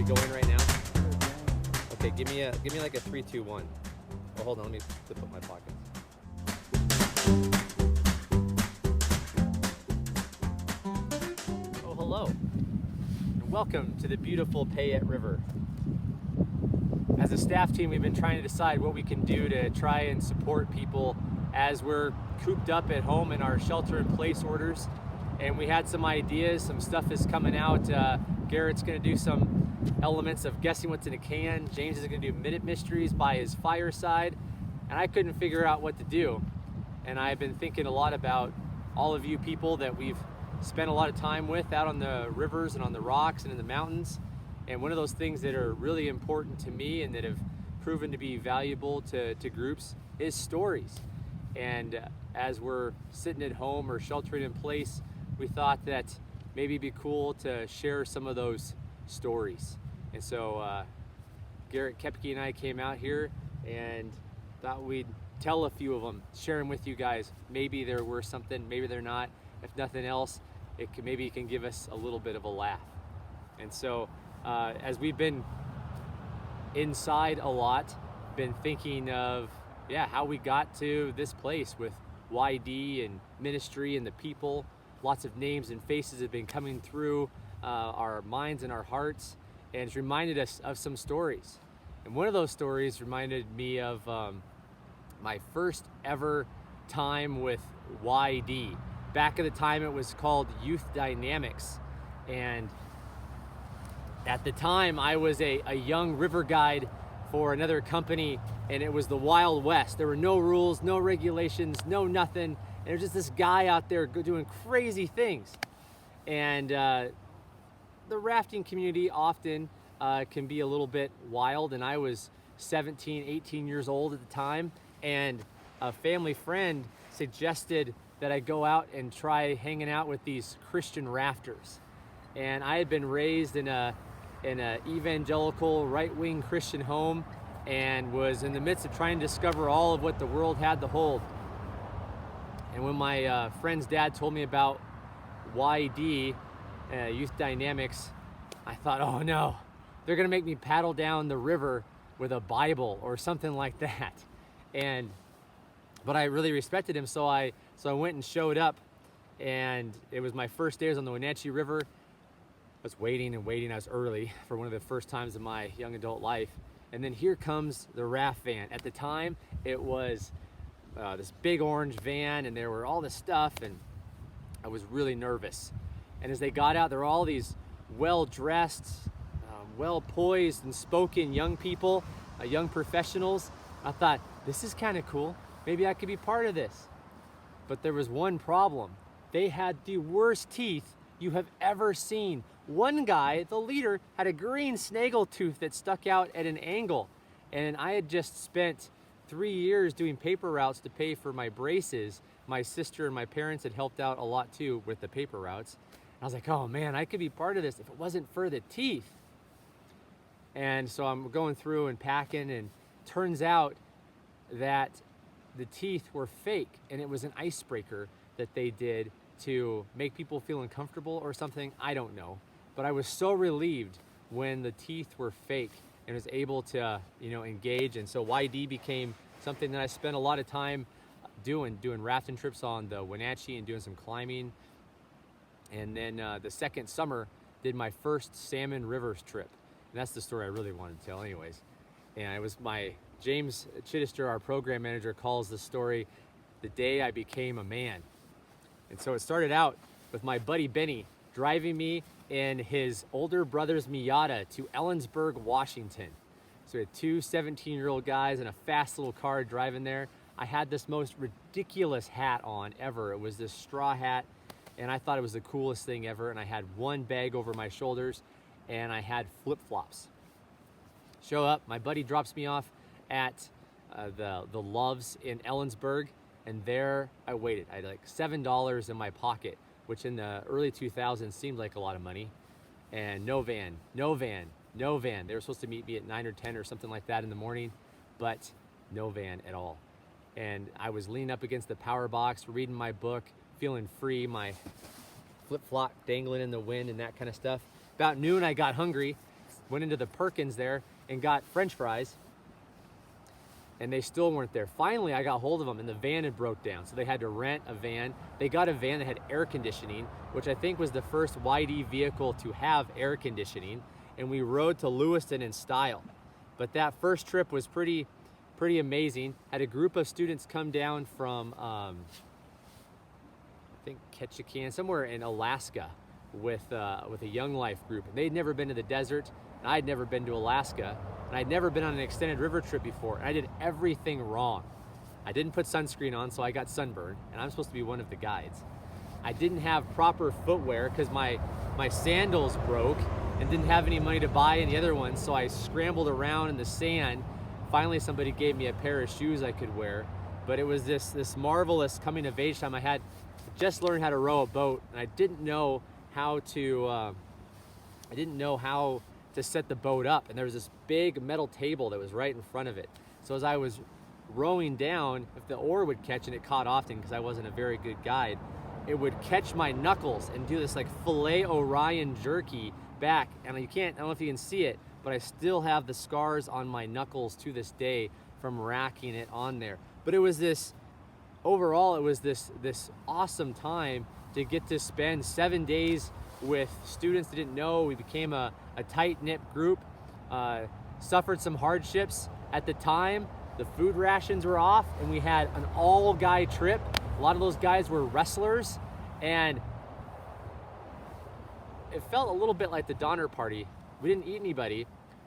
going right now? Okay, give me like a 3, 2, 1. Oh, hold on, let me flip up my pockets. Oh, hello, and welcome to the beautiful Payette River. As a staff team, we've been trying to decide what we can do to try and support people as we're cooped up at home in our shelter-in-place orders. And we had some ideas, some stuff is coming out. Garrett's gonna do some elements of guessing what's in a can. James is gonna do minute mysteries by his fireside. And I couldn't figure out what to do. And I've been thinking a lot about all of you people that we've spent a lot of time with out on the rivers and on the rocks and in the mountains. And one of those things that are really important to me and that have proven to be valuable to groups is stories. And as we're sitting at home or sheltering in place, we thought that maybe it'd be cool to share some of those stories. And so Garrett Kepke and I came out here and thought we'd tell a few of them, share them with you guys. Maybe they're worth something, maybe they're not. If nothing else, maybe it can give us a little bit of a laugh. And so as we've been inside a lot, been thinking of how we got to this place with YD and ministry and the people. Lots of names and faces have been coming through our minds and our hearts, and it's reminded us of some stories. And one of those stories reminded me of my first ever time with YD. Back at the time it was called Youth Dynamics, and at the time I was a young river guide for another company, and it was the Wild West. There were no rules, no regulations, no nothing. And there's just this guy out there doing crazy things. And the rafting community often can be a little bit wild, and I was 17, 18 years old at the time, and a family friend suggested that I go out and try hanging out with these Christian rafters. And I had been raised in a evangelical right-wing Christian home and was in the midst of trying to discover all of what the world had to hold. And when my friend's dad told me about YD, Youth Dynamics, I thought, oh no, they're gonna make me paddle down the river with a Bible or something like that. But I really respected him, so I went and showed up, and it was my first days on the Wenatchee River. I was waiting and waiting. I was early for one of the first times in my young adult life. And then here comes the raft van. At the time, it was this big orange van, and there were all this stuff, and I was really nervous. And as they got out, there were all these well-dressed, well-poised and spoken young people, young professionals. I thought, this is kind of cool. Maybe I could be part of this. But there was one problem. They had the worst teeth you have ever seen. One guy, the leader, had a green snaggletooth that stuck out at an angle. And I had just spent 3 years doing paper routes to pay for my braces. My sister and my parents had helped out a lot too with the paper routes. And I was like, oh man, I could be part of this if it wasn't for the teeth. And so I'm going through and packing, and turns out that the teeth were fake, and it was an icebreaker that they did to make people feel uncomfortable or something. I don't know. But I was so relieved when the teeth were fake and was able to, engage. And so YD became something that I spent a lot of time doing rafting trips on the Wenatchee and doing some climbing. And then the second summer, did my first Salmon Rivers trip. And that's the story I really wanted to tell anyways. And it was James Chittister, our program manager, calls the story, the day I became a man. And so it started out with my buddy Benny driving me in his older brother's Miata to Ellensburg, Washington. So we had two 17-year-old guys in a fast little car driving there. I had this most ridiculous hat on ever. It was this straw hat, and I thought it was the coolest thing ever. And I had one bag over my shoulders, and I had flip-flops. Show up, my buddy drops me off at the Loves in Ellensburg, and there I waited. I had like $7 in my pocket, which in the early 2000s seemed like a lot of money. And no van. They were supposed to meet me at 9 or 10 or something like that in the morning, but no van at all. And I was leaning up against the power box, reading my book, feeling free, my flip-flop dangling in the wind and that kind of stuff. About noon, I got hungry, went into the Perkins there and got French fries, and they still weren't there. Finally, I got hold of them, and the van had broke down, so they had to rent a van. They got a van that had air conditioning, which I think was the first YD vehicle to have air conditioning, and we rode to Lewiston in style. But that first trip was pretty amazing. Had a group of students come down from, I think Ketchikan, somewhere in Alaska, with a Young Life group. And they'd never been to the desert, and I'd never been to Alaska, and I'd never been on an extended river trip before, and I did everything wrong. I didn't put sunscreen on, so I got sunburned, and I'm supposed to be one of the guides. I didn't have proper footwear because my sandals broke and didn't have any money to buy any other ones, so I scrambled around in the sand. Finally, somebody gave me a pair of shoes I could wear, but it was this marvelous coming of age time. I had just learned how to row a boat, and I didn't know how to set the boat up, and there was this big metal table that was right in front of it. So as I was rowing down, if the oar would catch, and it caught often because I wasn't a very good guide, it would catch my knuckles and do this like filet Orion jerky back, and I don't know if you can see it, but I still have the scars on my knuckles to this day from racking it on there. But it was this awesome time to get to spend 7 days with students that didn't know. We became a tight-knit group, suffered some hardships. At the time, the food rations were off, and we had an all-guy trip. A lot of those guys were wrestlers, and it felt a little bit like the Donner Party. We didn't eat anybody,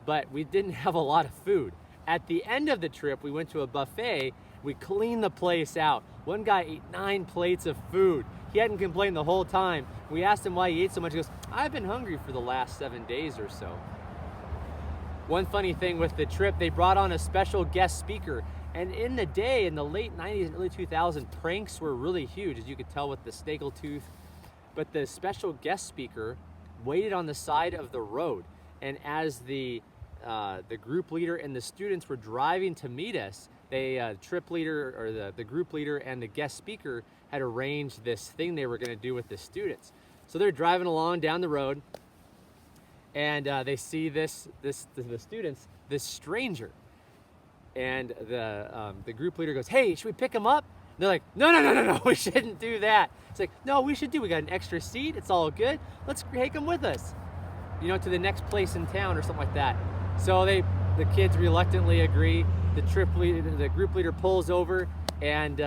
but we didn't have a lot of food. At the end of the trip, we went to a buffet. We cleaned the place out. One guy ate 9 plates of food. He hadn't complained the whole time. We asked him why he ate so much. He goes, I've been hungry for the last 7 days or so. One funny thing with the trip, they brought on a special guest speaker. And in the late 90s and early 2000s, pranks were really huge, as you could tell with the Snaggletooth. But the special guest speaker waited on the side of the road. And as the group leader and the students were driving to meet us, the trip leader, or the group leader, and the guest speaker had arranged this thing they were going to do with the students. So they're driving along down the road, and they see the students, this stranger, and the group leader goes, "Hey, should we pick him up?" And they're like, "No, we shouldn't do that." It's like, "No, we should do. We got an extra seat. It's all good. Let's take him with us, to the next place in town or something like that." So the kids reluctantly agree. The group leader pulls over, and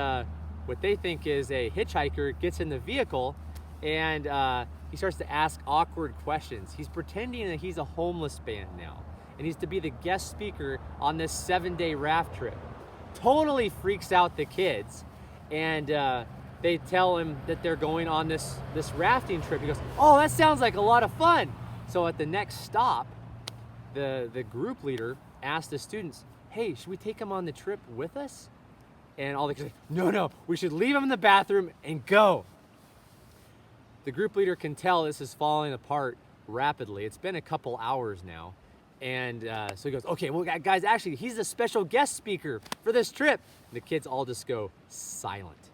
what they think is a hitchhiker gets in the vehicle, and he starts to ask awkward questions. He's pretending that he's a homeless man now, and he's to be the guest speaker on this 7-day raft trip. Totally freaks out the kids, and they tell him that they're going on this rafting trip. He goes, "Oh, that sounds like a lot of fun." So at the next stop, the group leader asked the students, "Hey, should we take him on the trip with us?" And all the kids are like, no, we should leave him in the bathroom and go. The group leader can tell this is falling apart rapidly. It's been a couple hours now. And so he goes, "Okay, well, guys, actually, he's a special guest speaker for this trip." And the kids all just go silent.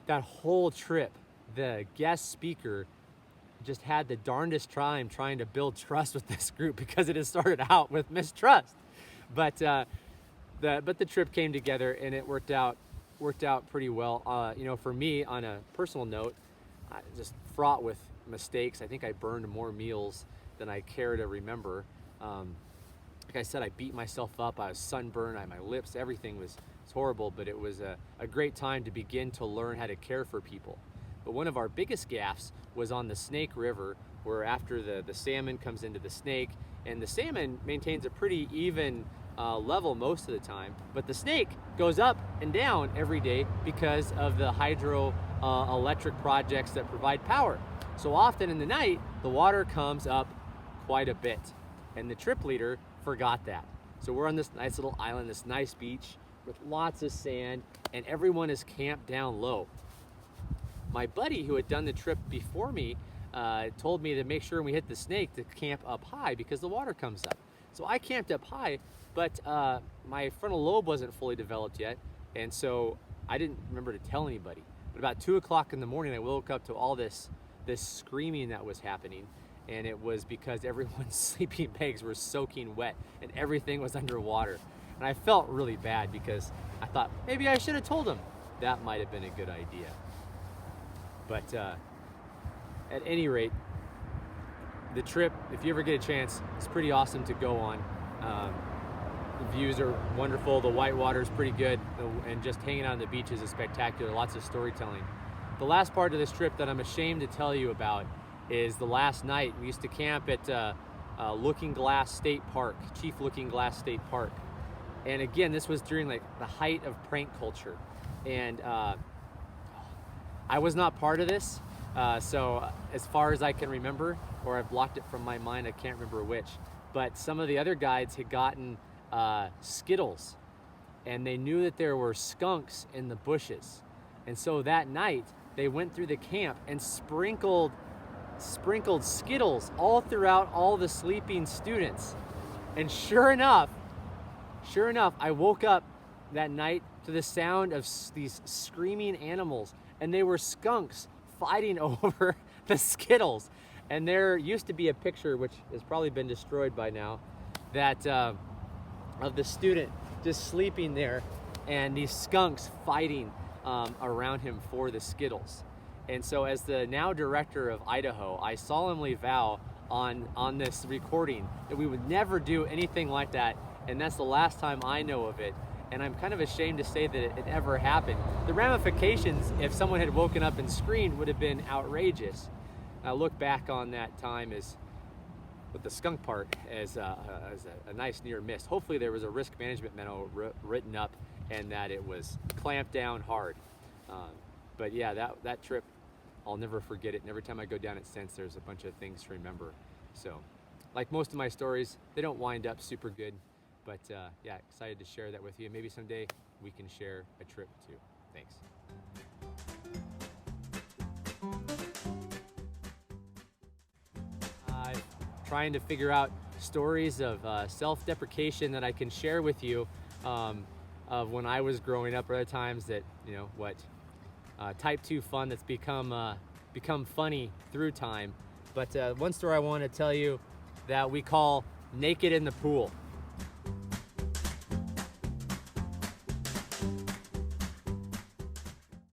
That whole trip, the guest speaker just had the darndest time trying to build trust with this group, because it had started out with mistrust. But the trip came together, and it worked out pretty well. For me, on a personal note, just fraught with mistakes. I think I burned more meals than I care to remember. Like I said, I beat myself up. I was sunburned. My lips, everything was horrible. But it was a great time to begin to learn how to care for people. But one of our biggest gaffes was on the Snake River, where after the salmon comes into the Snake, and the salmon maintains a pretty even level most of the time, but the Snake goes up and down every day because of the hydro electric projects that provide power. So often in the night, the water comes up quite a bit, and the trip leader forgot that. So we're on this nice little island, this nice beach with lots of sand, and everyone is camped down low. My buddy, who had done the trip before me, told me to make sure when we hit the Snake to camp up high because the water comes up. So I camped up high, but my frontal lobe wasn't fully developed yet, and so I didn't remember to tell anybody. But about 2 o'clock in the morning, I woke up to all this screaming that was happening, and it was because everyone's sleeping bags were soaking wet and everything was underwater. And I felt really bad because I thought maybe I should have told them. That might have been a good idea. But at any rate, the trip, if you ever get a chance, it's pretty awesome to go on. The views are wonderful, the white water is pretty good, and just hanging out on the beaches is spectacular, lots of storytelling. The last part of this trip that I'm ashamed to tell you about is the last night. We used to camp at Looking Glass State Park, Chief Looking Glass State Park. And again, this was during like the height of prank culture. And I was not part of this, so as far as I can remember, or I've blocked it from my mind, I can't remember which, but some of the other guides had gotten Skittles, and they knew that there were skunks in the bushes. And so that night, they went through the camp and sprinkled Skittles all throughout all the sleeping students. And sure enough, I woke up that night to the sound of these screaming animals, and they were skunks fighting over the Skittles. And there used to be a picture, which has probably been destroyed by now, that of the student just sleeping there and these skunks fighting around him for the Skittles. And so as the now director of Idaho, I solemnly vow on this recording that we would never do anything like that, and that's the last time I know of it. And I'm kind of ashamed to say that it ever happened. The ramifications, if someone had woken up and screamed, would have been outrageous. I look back on that time as, with the skunk part, as a nice near miss. Hopefully there was a risk management memo written up and that it was clamped down hard. But yeah, that trip, I'll never forget it. And every time I go down it since, there's a bunch of things to remember. So, like most of my stories, they don't wind up super good. But yeah, excited to share that with you. Maybe someday we can share a trip too. Thanks. I'm trying to figure out stories of self-deprecation that I can share with you of when I was growing up, or other times that, you know, type 2 fun that's become funny through time. But one story I want to tell you that we call Naked in the Pool.